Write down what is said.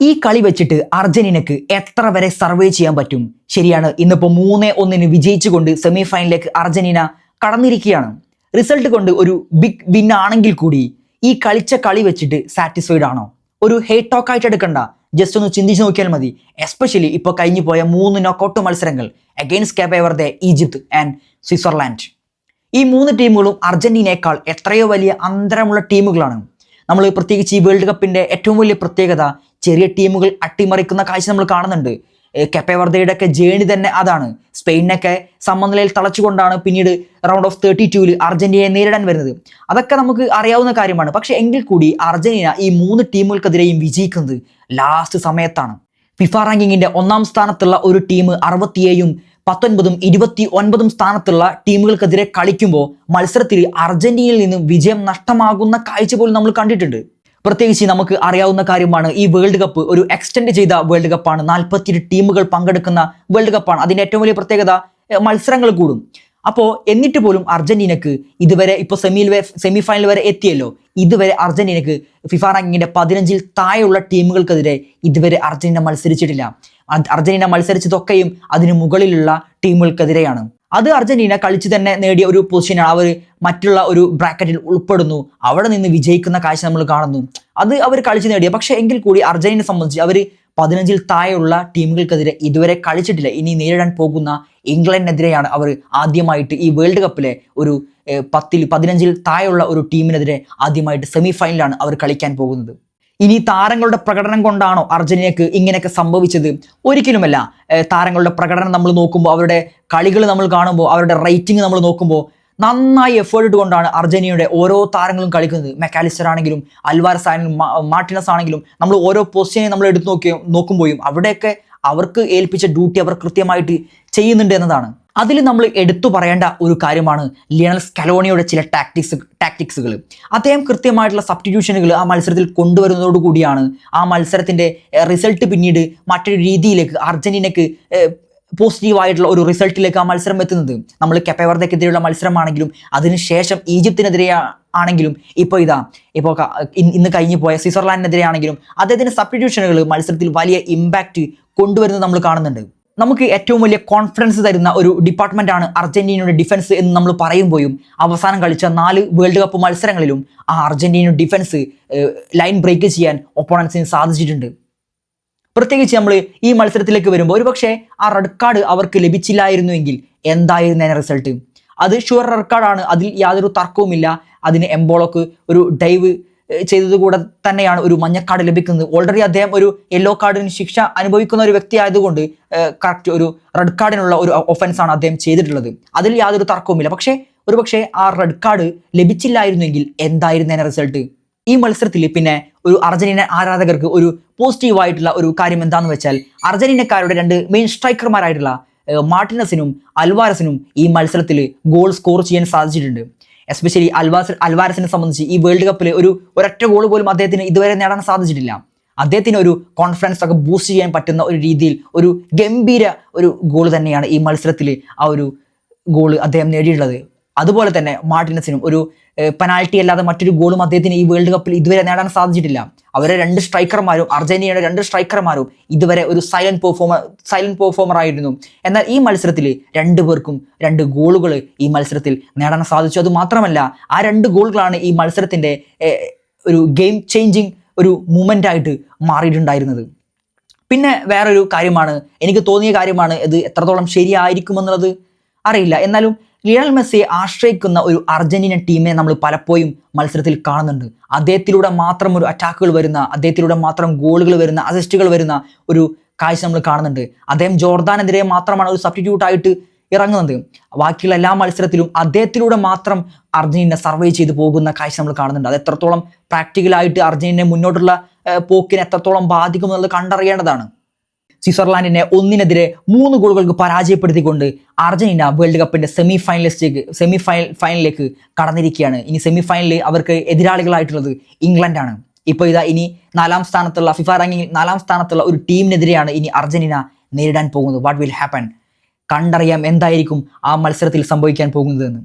ഈ കളി വെച്ചിട്ട് അർജന്റീനക്ക് എത്ര വരെ സർവേ ചെയ്യാൻ പറ്റും? ശരിയാണ്, ഇന്നിപ്പോൾ 3-1 വിജയിച്ചുകൊണ്ട് സെമി ഫൈനലിലേക്ക് അർജന്റീന കടന്നിരിക്കുകയാണ്. റിസൾട്ട് കൊണ്ട് ഒരു ബിഗ് വിൻ ആണെങ്കിൽ കൂടി ഈ കളിച്ച കളി വെച്ചിട്ട് സാറ്റിസ്ഫൈഡ് ആണോ? ഒരു ഹേറ്റ് ടോക്ക് ആയിട്ട് എടുക്കണ്ട, ജസ്റ്റ് ഒന്ന് ചിന്തിച്ച് നോക്കിയാൽ മതി. എസ്പെഷ്യലി ഇപ്പോൾ കഴിഞ്ഞു പോയ 3 നോക്കൌട്ട് മത്സരങ്ങൾ against Cape Verde, Egypt and Switzerland. ഈ 3 ടീമുകളും അർജന്റീനയേക്കാൾ എത്രയോ വലിയ അന്തരമുള്ള ടീമുകളാണ്. നമ്മൾ പ്രത്യേകിച്ച് ഈ വേൾഡ് കപ്പിന്റെ ഏറ്റവും വലിയ പ്രത്യേകത ചെറിയ ടീമുകൾ അട്ടിമറിക്കുന്ന കാഴ്ച നമ്മൾ കാണുന്നുണ്ട്. കേപ്പ് വെർദെയുടെ ഒക്കെ ജേണി തന്നെ അതാണ്. സ്പെയിനൊക്കെ സമനിലയിൽ തളച്ചുകൊണ്ടാണ് പിന്നീട് റൗണ്ട് ഓഫ് 32-ൽ അർജന്റീനയെ നേരിടാൻ വരുന്നത്. അതൊക്കെ നമുക്ക് അറിയാവുന്ന കാര്യമാണ്. പക്ഷെ എങ്കിൽ കൂടി അർജന്റീന ഈ 3 ടീമുകൾക്കെതിരെയും വിജയിക്കുന്നത് ലാസ്റ്റ് സമയത്താണ്. ഫിഫ റാങ്കിങ്ങിന്റെ 1-ാം സ്ഥാനത്തുള്ള ഒരു ടീം 67-ഉം 19-ഉം 29-ഉം സ്ഥാനത്തുള്ള ടീമുകൾക്കെതിരെ കളിക്കുമ്പോൾ മത്സരത്തിൽ അർജന്റീനയിൽ നിന്നും വിജയം നഷ്ടമാകുന്ന കാഴ്ച പോലും നമ്മൾ കണ്ടിട്ടുണ്ട്. പ്രത്യേകിച്ച് നമുക്ക് അറിയാവുന്ന കാര്യമാണ്, ഈ വേൾഡ് കപ്പ് ഒരു എക്സ്റ്റെൻഡ് ചെയ്ത വേൾഡ് കപ്പാണ്. 48 ടീമുകൾ പങ്കെടുക്കുന്ന വേൾഡ് കപ്പാണ്. അതിന്റെ ഏറ്റവും വലിയ പ്രത്യേകത മത്സരങ്ങൾ കൂടും. അപ്പോൾ എന്നിട്ട് പോലും അർജന്റീനക്ക് ഇതുവരെ ഇപ്പോൾ സെമി ഫൈനൽ വരെ എത്തിയല്ലോ, ഇതുവരെ അർജന്റീനക്ക് ഫിഫ റാങ്കിങ്ങിന്റെ 15-ൽ താഴെയുള്ള ടീമുകൾക്കെതിരെ ഇതുവരെ അർജന്റീന മത്സരിച്ചിട്ടില്ല. അർജന്റീന മത്സരിച്ചതൊക്കെയും അതിന് മുകളിലുള്ള ടീമുകൾക്കെതിരെയാണ്. അത് അർജന്റീന കളിച്ച് തന്നെ നേടിയ ഒരു പൊസിഷനാണ്. അവർ മറ്റുള്ള ഒരു ബ്രാക്കറ്റിൽ ഉൾപ്പെടുന്നു, അവിടെ നിന്ന് വിജയിക്കുന്ന കാഴ്ച നമ്മൾ കാണുന്നു. അത് അവർ കളിച്ച് നേടിയ. പക്ഷെ എങ്കിൽ കൂടി അർജന്റീനയെ സംബന്ധിച്ച് അവർ 15-ൽ താഴെയുള്ള ടീമുകൾക്കെതിരെ ഇതുവരെ കളിച്ചിട്ടില്ല. ഇനി നേരിടാൻ പോകുന്ന ഇംഗ്ലണ്ടിനെതിരെയാണ് അവർ ആദ്യമായിട്ട് ഈ വേൾഡ് കപ്പിലെ ഒരു 15-ൽ താഴെയുള്ള ഒരു ടീമിനെതിരെ ആദ്യമായിട്ട് സെമി ഫൈനലാണ് അവർ കളിക്കാൻ പോകുന്നത്. ഇനി താരങ്ങളുടെ പ്രകടനം കൊണ്ടാണോ അർജന്റീനക്ക് ഇങ്ങനെയൊക്കെ സംഭവിച്ചത്? ഒരിക്കലുമല്ല. താരങ്ങളുടെ പ്രകടനം നമ്മൾ നോക്കുമ്പോൾ, അവരുടെ കളികൾ നമ്മൾ കാണുമ്പോൾ, അവരുടെ റേറ്റിംഗ് നമ്മൾ നോക്കുമ്പോൾ നന്നായി എഫേർട്ട് ഇട്ടുകൊണ്ടാണ് അർജന്റീനയുടെ ഓരോ താരങ്ങളും കളിക്കുന്നത്. മെക്കാലിസ്റ്റർ ആണെങ്കിലും അൽവാരസ് ആണെങ്കിലും മാർട്ടിനസ് ആണെങ്കിലും നമ്മൾ ഓരോ പൊസിഷനെ നമ്മൾ എടുത്ത് നോക്കുമ്പോഴും അവിടെയൊക്കെ അവർക്ക് ഏൽപ്പിച്ച ഡ്യൂട്ടി അവർ കൃത്യമായിട്ട് ചെയ്യുന്നുണ്ട് എന്നതാണ്. അതിൽ നമ്മൾ എടുത്തു പറയേണ്ട ഒരു കാര്യമാണ് ലിയണൽ സ്കലോണിയുടെ ചില ടാക്ടിക്സുകൾ. അദ്ദേഹം കൃത്യമായിട്ടുള്ള സബ്സ്റ്റിറ്റ്യൂഷനുകൾ ആ മത്സരത്തിൽ കൊണ്ടുവരുന്നതോടുകൂടിയാണ് ആ മത്സരത്തിന്റെ റിസൾട്ട് പിന്നീട് മറ്റൊരു രീതിയിലേക്ക് അർജന്റീനക്ക് പോസിറ്റീവായിട്ടുള്ള ഒരു റിസൾട്ടിലേക്ക് ആ മത്സരം എത്തുന്നത്. നമ്മൾ കേപ്പ് വെർദെക്കെതിരെയുള്ള മത്സരമാണെങ്കിലും അതിനുശേഷം ഈജിപ്തിനെതിരെ ആണെങ്കിലും ഇപ്പോൾ ഇന്ന് കഴിഞ്ഞു പോയ സ്വിറ്റ്സർലാൻഡിനെതിരെ ആണെങ്കിലും അദ്ദേഹത്തിന്റെ സബ്സ്റ്റിറ്റ്യൂഷനുകൾ മത്സരത്തിൽ വലിയ ഇമ്പാക്റ്റ് കൊണ്ടുവരുന്നത് നമ്മൾ കാണുന്നുണ്ട്. നമുക്ക് ഏറ്റവും വലിയ കോൺഫിഡൻസ് തരുന്ന ഒരു ഡിപ്പാർട്ട്മെന്റാണ് അർജന്റീനയുടെ ഡിഫൻസ് എന്ന് നമ്മൾ പറയുമ്പോഴും അവസാനം കളിച്ച 4 വേൾഡ് കപ്പ് മത്സരങ്ങളിലും ആ അർജന്റീനയുടെ ഡിഫൻസ് ലൈൻ ബ്രേക്ക് ചെയ്യാൻ ഒപ്പോണൻസിന് സാധിച്ചിട്ടുണ്ട്. പ്രത്യേകിച്ച് നമ്മൾ ഈ മത്സരത്തിലേക്ക് വരുമ്പോൾ ഒരുപക്ഷെ ആ റെഡ് കാർഡ് അവർക്ക് ലഭിച്ചില്ലായിരുന്നുവെങ്കിൽ എന്തായിരുന്നു റിസൾട്ട്? അത് ഷുവർ റെഡ് കാർഡാണ്, അതിൽ യാതൊരു തർക്കവുമില്ല. അതിന് എംബോളോക്ക് ഒരു ഡൈവ് ചെയ്തത് കൂടെ തന്നെയാണ് ഒരു മഞ്ഞക്കാർഡ് ലഭിക്കുന്നത്. ഓൾറെഡി അദ്ദേഹം ഒരു യെല്ലോ കാർഡിന് ശിക്ഷ അനുഭവിക്കുന്ന ഒരു വ്യക്തി ആയതുകൊണ്ട് കറക്റ്റ് ഒരു റെഡ് കാർഡിനുള്ള ഒരു ഒഫൻസ് ആണ് അദ്ദേഹം ചെയ്തിട്ടുള്ളത്. അതിൽ യാതൊരു തർക്കവുമില്ല. ഒരുപക്ഷെ ആ റെഡ് കാർഡ് ലഭിച്ചില്ലായിരുന്നെങ്കിൽ എന്തായിരുന്നു റിസൾട്ട്? ഈ മത്സരത്തിൽ പിന്നെ ഒരു അർജന്റീന ആരാധകർക്ക് ഒരു പോസിറ്റീവായിട്ടുള്ള ഒരു കാര്യം എന്താണെന്ന് വെച്ചാൽ, അർജന്റീനക്കാരുടെ 2 മെയിൻ സ്ട്രൈക്കർമാരായിട്ടുള്ള മാർട്ടിനസിനും അൽവാരസിനും ഈ മത്സരത്തിൽ ഗോൾ സ്കോർ ചെയ്യാൻ സാധിച്ചിട്ടുണ്ട്. എസ്പെഷ്യലി അൽവാരസിനെ സംബന്ധിച്ച് ഈ വേൾഡ് കപ്പിൽ ഒരൊറ്റ ഗോൾ പോലും അദ്ദേഹത്തിന് ഇതുവരെ നേടാൻ സാധിച്ചിട്ടില്ല. അദ്ദേഹത്തിന് ഒരു കോൺഫിഡൻസ് ഒക്കെ ബൂസ്റ്റ് ചെയ്യാൻ പറ്റുന്ന ഒരു രീതിയിൽ ഒരു ഗംഭീര ഒരു ഗോൾ തന്നെയാണ് ഈ മത്സരത്തിൽ ആ ഒരു ഗോൾ അദ്ദേഹം നേടിയിട്ടുള്ളത്. അതുപോലെ തന്നെ മാർട്ടിനസിനും ഒരു പെനാൽറ്റി അല്ലാതെ മറ്റൊരു ഗോളും അദ്ദേഹത്തിന് ഈ വേൾഡ് കപ്പിൽ ഇതുവരെ നേടാൻ സാധിച്ചിട്ടില്ല. അവരെ 2 സ്ട്രൈക്കർമാരും അർജന്റീനയുടെ 2 സ്ട്രൈക്കർമാരും ഇതുവരെ ഒരു സൈലന്റ് പെർഫോമർ ആയിരുന്നു. എന്നാൽ ഈ മത്സരത്തിൽ 2 പേർക്കും 2 ഗോളുകൾ ഈ മത്സരത്തിൽ നേടാൻ സാധിച്ചു. അത് മാത്രമല്ല, ആ 2 ഗോളുകളാണ് ഈ മത്സരത്തിന്റെ ഒരു ഗെയിം ചേഞ്ചിങ് ഒരു മൂമെന്റ് ആയിട്ട് മാറിയിട്ടുണ്ടായിരുന്നത്. പിന്നെ വേറൊരു കാര്യമാണ്, എനിക്ക് തോന്നിയ കാര്യമാണ്, ഇത് എത്രത്തോളം ശരിയായിരിക്കുമെന്നുള്ളത് അറിയില്ല. എന്നാലും ലിയണൽ മെസ്സിയെ ആശ്രയിക്കുന്ന ഒരു അർജന്റീന ടീമിനെ നമ്മൾ പലപ്പോഴും മത്സരത്തിൽ കാണുന്നുണ്ട്. അദ്ദേഹത്തിലൂടെ മാത്രം ഒരു അറ്റാക്കുകൾ വരുന്ന, അദ്ദേഹത്തിലൂടെ മാത്രം ഗോളുകൾ വരുന്ന, അസിസ്റ്റുകൾ വരുന്ന ഒരു കാഴ്ച നമ്മൾ കാണുന്നുണ്ട്. അദ്ദേഹം ജോർദാനെതിരെ മാത്രമാണ് ഒരു സബ്സ്റ്റിറ്റ്യൂട്ട് ആയിട്ട് ഇറങ്ങുന്നത്. ബാക്കിയുള്ള എല്ലാ മത്സരത്തിലും അദ്ദേഹത്തിലൂടെ മാത്രം അർജന്റീന സർവൈവ് ചെയ്ത് പോകുന്ന കാഴ്ച നമ്മൾ കാണുന്നുണ്ട്. അത് എത്രത്തോളം പ്രാക്ടിക്കലായിട്ട് അർജന്റീന മുന്നോട്ടുള്ള പോക്കിനെ എത്രത്തോളം ബാധിക്കുമെന്നുള്ളത് കണ്ടറിയേണ്ടതാണ്. സ്വിറ്റ്സർലാൻഡിനെ 1-നെതിരെ 3 ഗോളുകൾക്ക് പരാജയപ്പെടുത്തിക്കൊണ്ട് അർജന്റീന വേൾഡ് കപ്പിന്റെ സെമി ഫൈനലിലേക്ക് കടന്നിരിക്കുകയാണ്. ഇനി സെമി ഫൈനലിൽ അവർക്ക് എതിരാളികളായിട്ടുള്ളത് ഇംഗ്ലണ്ടാണ്. ഇപ്പോൾ ഇനി 4-ാം സ്ഥാനത്തുള്ള ഫിഫ റാങ്കിങ്ങിൽ 4-ാം സ്ഥാനത്തുള്ള ഒരു ടീമിനെതിരെയാണ് ഇനി അർജന്റീന നേരിടാൻ പോകുന്നത്. What will happen? കണ്ടറിയാം എന്തായിരിക്കും ആ മത്സരത്തിൽ സംഭവിക്കാൻ പോകുന്നതെന്ന്.